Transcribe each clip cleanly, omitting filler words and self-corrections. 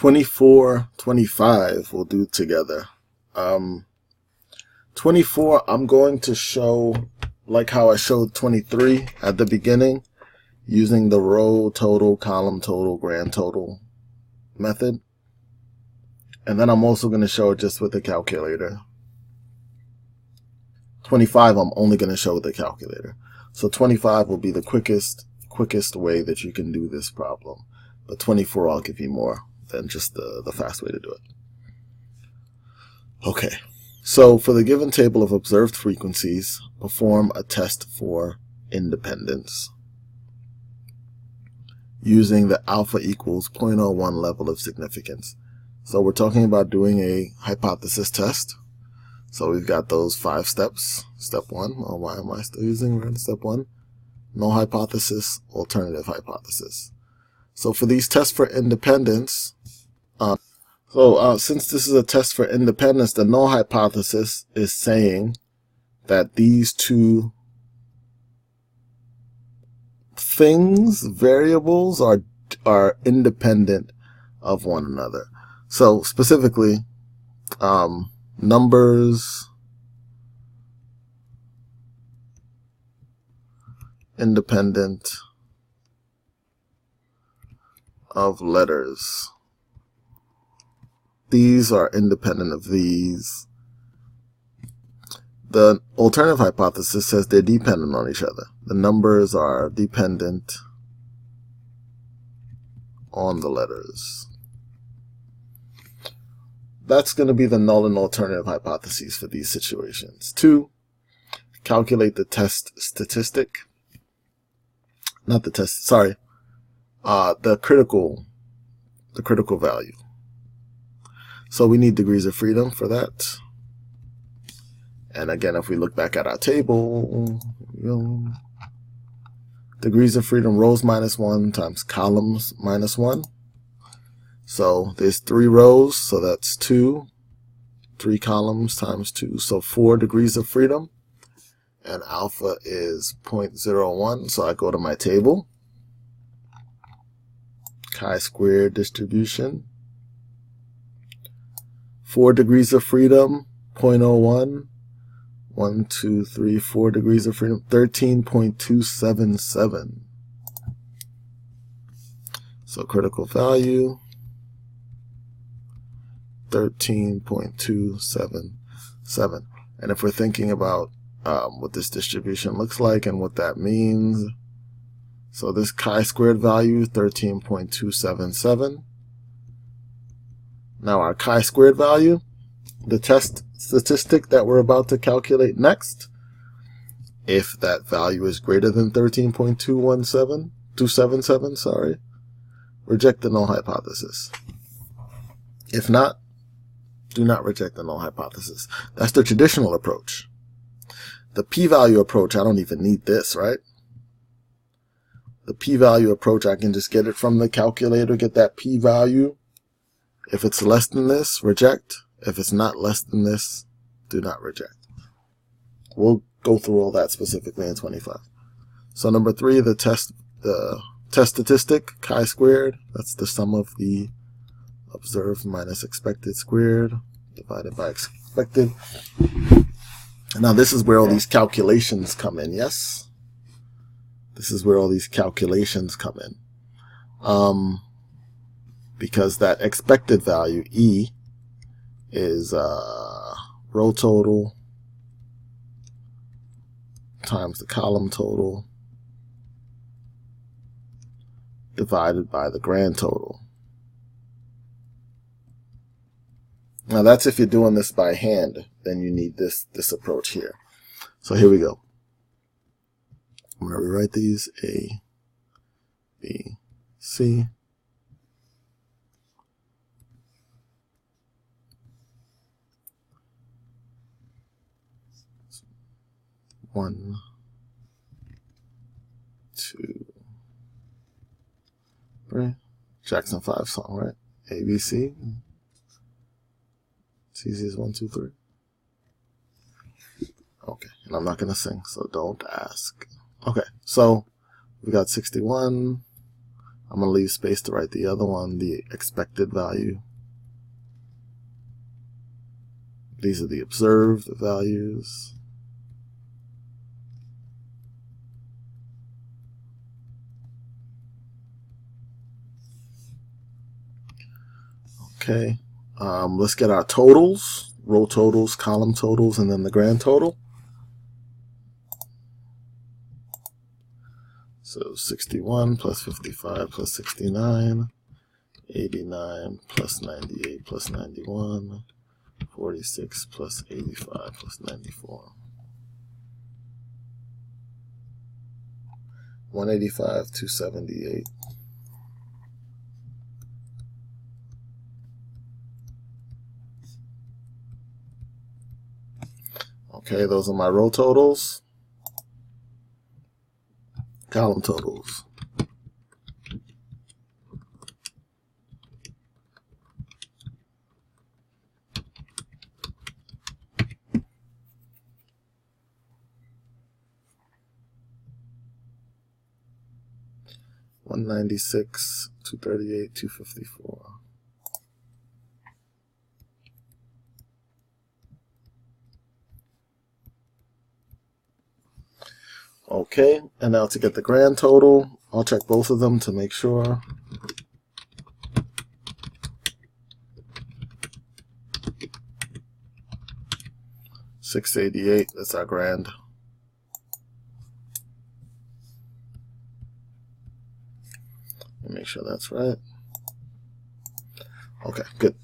24, 25 we'll do together. 24 I'm going to show like how I showed 23 at the beginning, using the row total, column total, grand total method. And then I'm also going to show it just with the calculator. 25 I'm only going to show with the calculator. So 25 will be the quickest way that you can do this problem. But 24 I'll give you more than just the fast way to do it. Okay, so for the given table of observed frequencies, perform a test for independence using the alpha equals 0.01 level of significance. So we're talking about doing a hypothesis test. So we've got those 5 steps. Step 1, oh, why am I still using step 1? Null hypothesis, alternative hypothesis. So for these tests for independence, since this is a test for independence, the null hypothesis is saying that these two things, variables, are independent of one another. So specifically, numbers independent of letters. These are independent of these. The alternative hypothesis says they're dependent on each other. The numbers are dependent on the letters. That's going to be the null and alternative hypotheses for these situations. 2, calculate the test statistic. Not the test, sorry. The critical value. So we need degrees of freedom for that. And again, if we look back at our table, degrees of freedom, rows minus 1 times columns minus 1. So there's 3 rows, so that's 2. 3 columns times 2, so 4 degrees of freedom. And alpha is 0.01, so I go to my table. Chi-square distribution. 4 degrees of freedom, 0.01. 1, 2, 3, 4 degrees of freedom, 13.277. So critical value, 13.277. And if we're thinking about what this distribution looks like and what that means, so this chi-squared value, 13.277. Now our chi-squared value, the test statistic that we're about to calculate next, if that value is greater than 13.277, sorry, reject the null hypothesis. If not, do not reject the null hypothesis. That's the traditional approach. The p-value approach, I don't even need this, right? The p-value approach, I can just get it from the calculator, get that p-value. If it's less than this, reject. If it's not less than this, do not reject. We'll go through all that specifically in 25. So number 3, the test statistic, chi-squared. That's the sum of the observed minus expected squared divided by expected. Now this is where all these calculations come in, yes? This is where all these calculations come in. Because that expected value, E, is row total times the column total divided by the grand total. Now that's if you're doing this by hand, then you need this approach here. So here we go. I'm going to rewrite these A, B, C. One, 2, 3. Jackson 5 song, right? A, B, C. It's easy as 1, 2, 3. Okay, and I'm not going to sing, so don't ask. Okay, so we got 61. I'm going to leave space to write the other one, the expected value. These are the observed values. Okay, let's get our totals, row totals, column totals, and then the grand total. So 61 plus 55 plus 69, 89 plus 98 plus 91, 46 plus 85 plus 94. 185, 278. Okay, those are my row totals. Column totals. $196, $238, $254. Okay, and now to get the grand total, I'll check both of them to make sure. $688, that's our grand. Let me make sure that's right. Okay, good.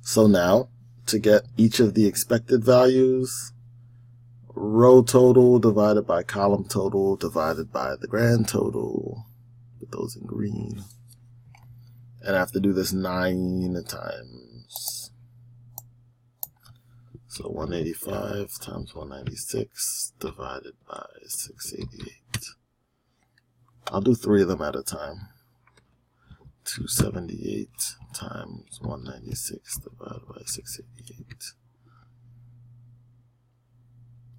So now, to get each of the expected values, row total divided by column total divided by the grand total. Put those in green. And I have to do this 9 times. So 185 times 196 divided by 688. I'll do 3 of them at a time. 278 times 196 divided by 688.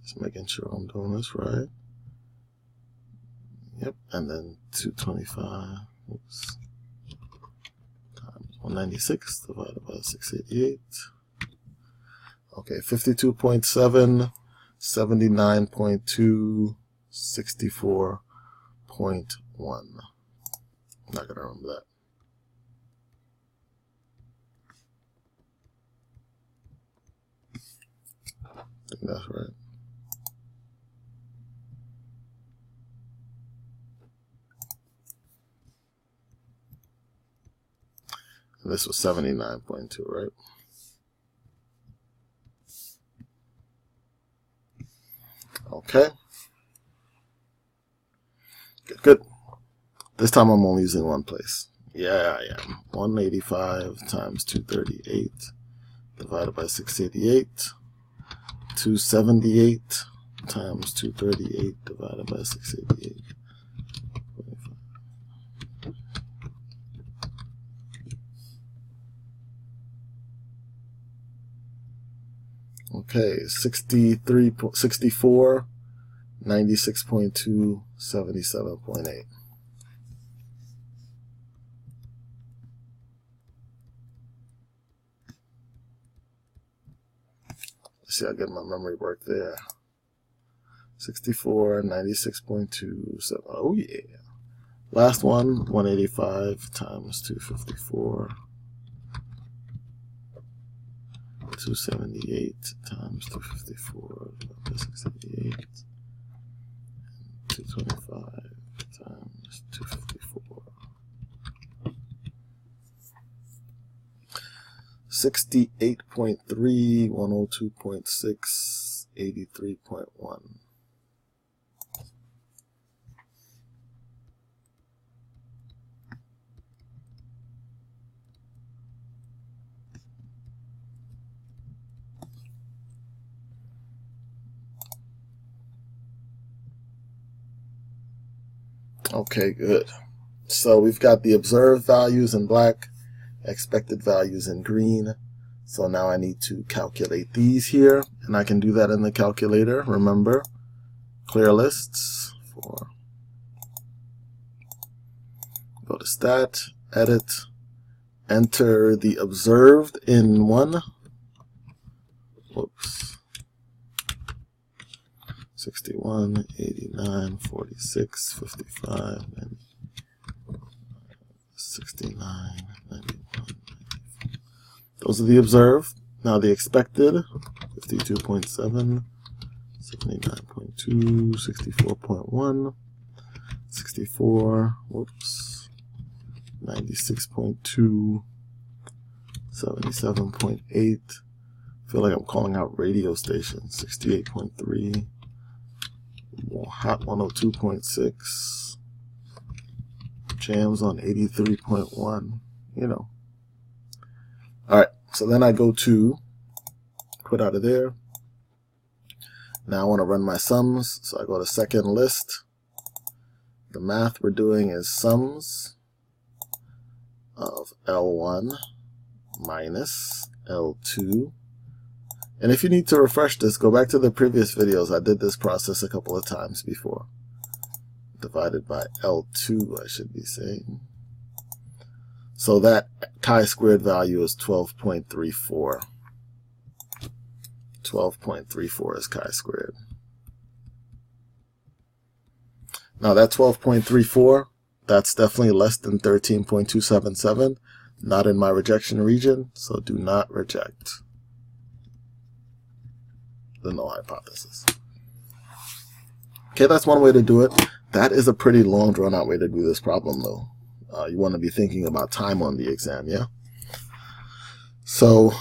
Just making sure I'm doing this right. Yep, and then 225 times 196 divided by 688. Okay, 52.7, 79.2, 64.1. I'm not going to remember that. I think that's right. And this was 79.2, right? Okay. Good. This time I'm only using one place. Yeah, I am. 185 times 238 divided by 688. 278 times 238 divided by 688. Okay, 64, 96.2, 77.8. Let's see how good my memory worked there. 64, 96.2, 7. Oh yeah. Last one, 185 times 254. 278 times 254 divided by 688. 225 times 254. 68.3, 102.6, 83.1. Okay, good. So we've got the observed values in black, expected values in green. So now I need to calculate these here, and I can do that in the calculator. Remember, clear lists for Go to Stat, Edit, enter the observed in 1. Whoops. 61, 89, 46, 55, and 69, 91, 94. Those are the observed. Now the expected, 52.7, 79.2, 64.1, 64, whoops, 96.2, 77.8. I feel like I'm calling out radio stations. 68.3, Hot 102.6, Jams on 83.1, you know. All right, so then I go to quit out of there. Now I want to run my sums, so I go to second list. The math we're doing is sums of L1 minus L2. And if you need to refresh this, go back to the previous videos. I did this process a couple of times before. Divided by L2, I should be saying. So that chi-squared value is 12.34. 12.34 is chi-squared. Now that 12.34, that's definitely less than 13.277. Not in my rejection region, so do not reject the null hypothesis. Okay, that's one way to do it. That is a pretty long, drawn-out way to do this problem, though. You want to be thinking about time on the exam, yeah? So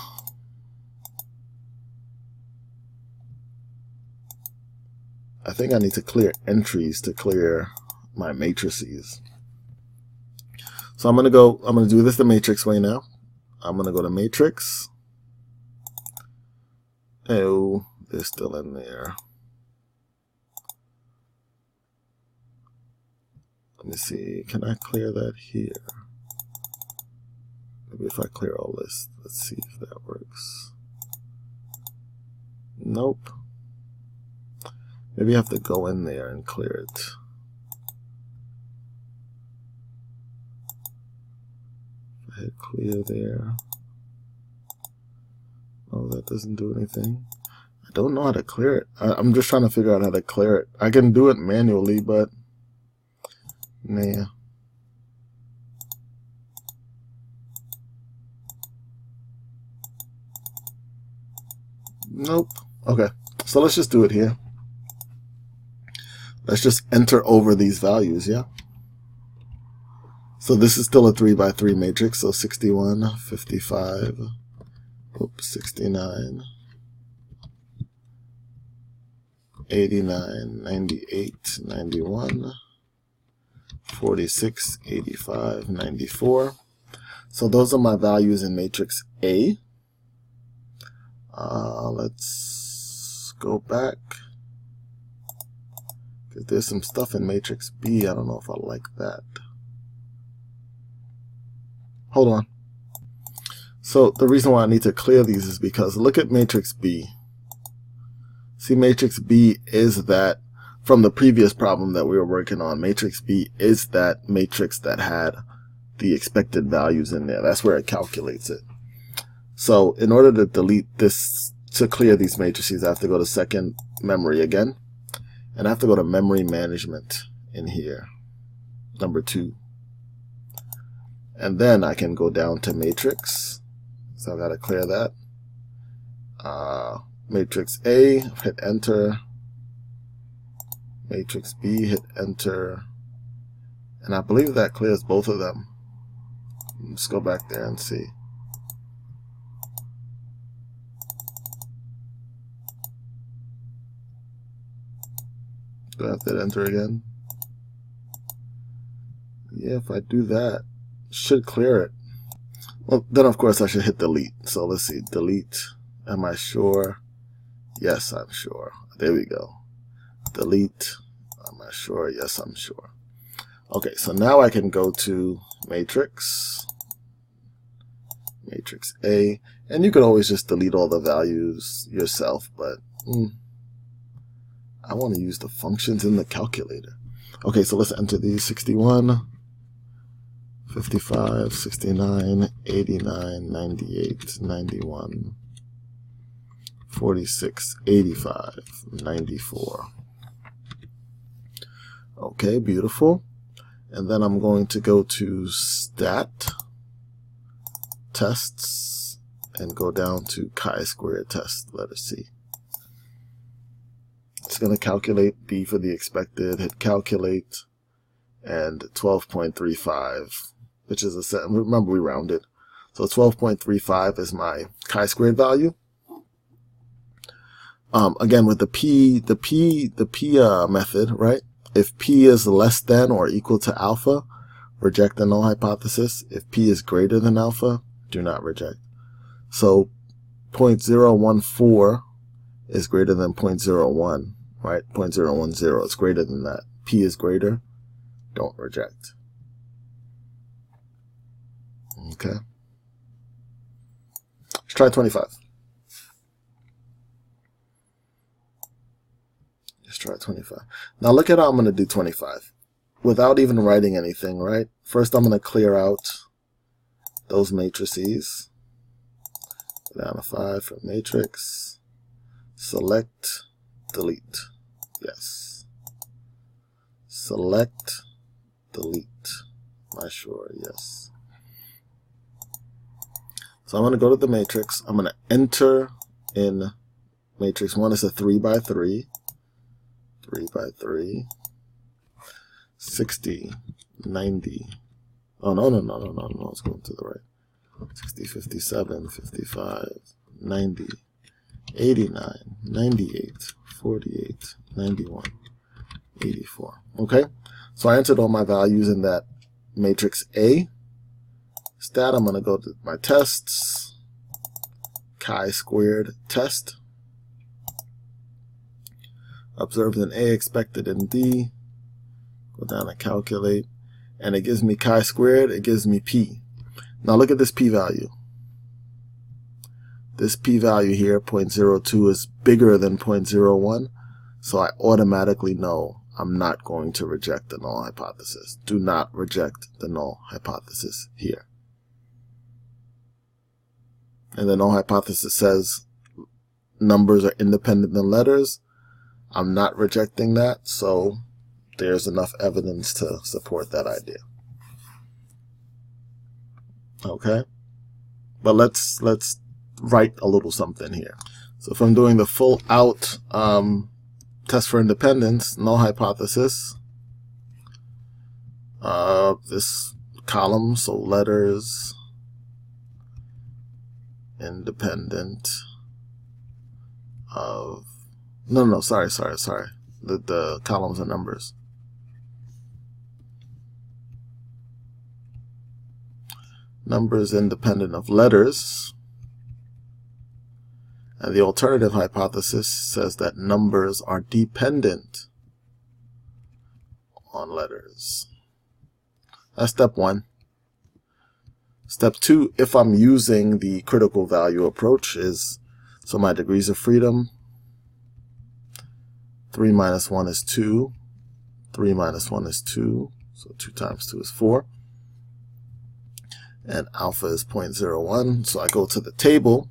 I think I need to clear entries to clear my matrices. So I'm going to do this the matrix way now. I'm going to go to matrix. Oh, they're still in there. Let me see, can I clear that here? Maybe if I clear all this, let's see if that works. Nope. Maybe I have to go in there and clear it. If I hit clear there. Oh, that doesn't do anything. I don't know how to clear it. I'm just trying to figure out how to clear it. I can do it manually, but nah. Nope. Okay, so let's just do it here. Let's just enter over these values, yeah? So this is still a 3 by 3 matrix, so 61, 55, oops, 69, 89, 98, 91, 46, 85, 94. So those are my values in matrix A. Let's go back. Because there's some stuff in matrix B. I don't know if I like that. Hold on. So the reason why I need to clear these is because look at matrix B. See, matrix B is that, from the previous problem that we were working on, matrix B is that matrix that had the expected values in there. That's where it calculates it. So in order to delete this, to clear these matrices, I have to go to second memory again. And I have to go to memory management in here, number 2. And then I can go down to matrix. So I've got to clear that. Matrix A, hit enter. Matrix B, hit enter. And I believe that clears both of them. Let's go back there and see. Do I have to hit enter again? Yeah, if I do that, it should clear it. Well, then of course I should hit delete. So let's see, delete. Am I sure? Yes, I'm sure. There we go. Delete. Am I sure? Yes, I'm sure. Okay, so now I can go to matrix. Matrix A. And you could always just delete all the values yourself, but I want to use the functions in the calculator. Okay, so let's enter these. 61, 55, 69, 89, 98, 91, 46, 85, 94. Okay, beautiful. And then I'm going to go to Stat, Tests, and go down to chi-square test, letter C. It's going to calculate B for the expected, hit calculate, and 12.35, which is a set. Remember, we rounded. So 12.35 is my chi-squared value. Again, with the P method, right? If P is less than or equal to alpha, reject the null hypothesis. If P is greater than alpha, do not reject. So 0.014 is greater than 0.01, right? 0.010 is greater than that. P is greater, don't reject. Okay. Let's try 25. Let's try 25. Now look at how I'm going to do 25 without even writing anything, right? First, I'm going to clear out those matrices. Go down to 5 for matrix. Select, delete. Yes. Select, delete. Am I sure? Yes. So I'm going to go to the matrix. I'm going to enter in matrix 1 is a 3 by 3. 3 by 3. 60, 90. Oh, no. It's going to the right. 60, 57, 55, 90, 89, 98, 48, 91, 84. Okay? So I entered all my values in that matrix A. Stat, I'm going to go to my tests. Chi-squared test. Observed in A, expected in D. Go down and calculate. And it gives me chi-squared. It gives me P. Now look at this p-value. This p-value here, 0.02, is bigger than 0.01. So I automatically know I'm not going to reject the null hypothesis. Do not reject the null hypothesis here. And the null hypothesis says numbers are independent than letters. I'm not rejecting that, so there's enough evidence to support that idea. Okay? But let's write a little something here. So if I'm doing the full out test for independence, null hypothesis, this column, so letters, independent of, sorry. The columns are numbers. Numbers independent of letters. And the alternative hypothesis says that numbers are dependent on letters. That's step 1. Step 2, if I'm using the critical value approach, is, so my degrees of freedom, 3 minus 1 is 2. 3 minus 1 is 2. So 2 times 2 is 4. And alpha is 0.01. So I go to the table.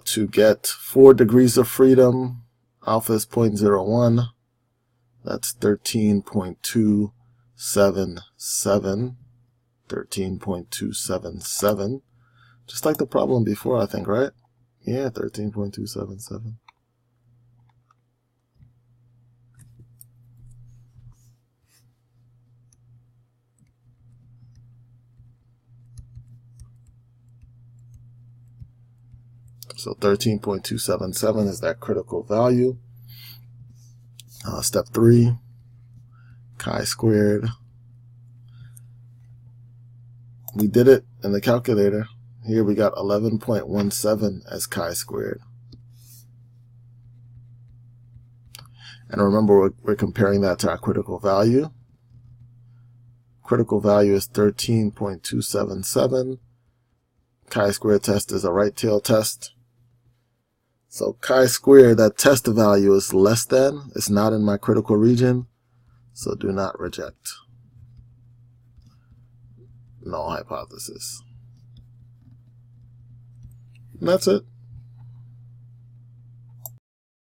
To get 4 degrees of freedom, alpha is 0.01. That's 13.277. 13.277. Just like the problem before, I think, right? Yeah, 13.277. So 13.277 is that critical value. Step 3, chi-squared. We did it in the calculator. Here we got 11.17 as chi-squared. And remember, we're comparing that to our critical value. Critical value is 13.277. Chi-squared test is a right tail test. So chi-squared, that test value is less than. It's not in my critical region. So do not reject null hypothesis. And that's it.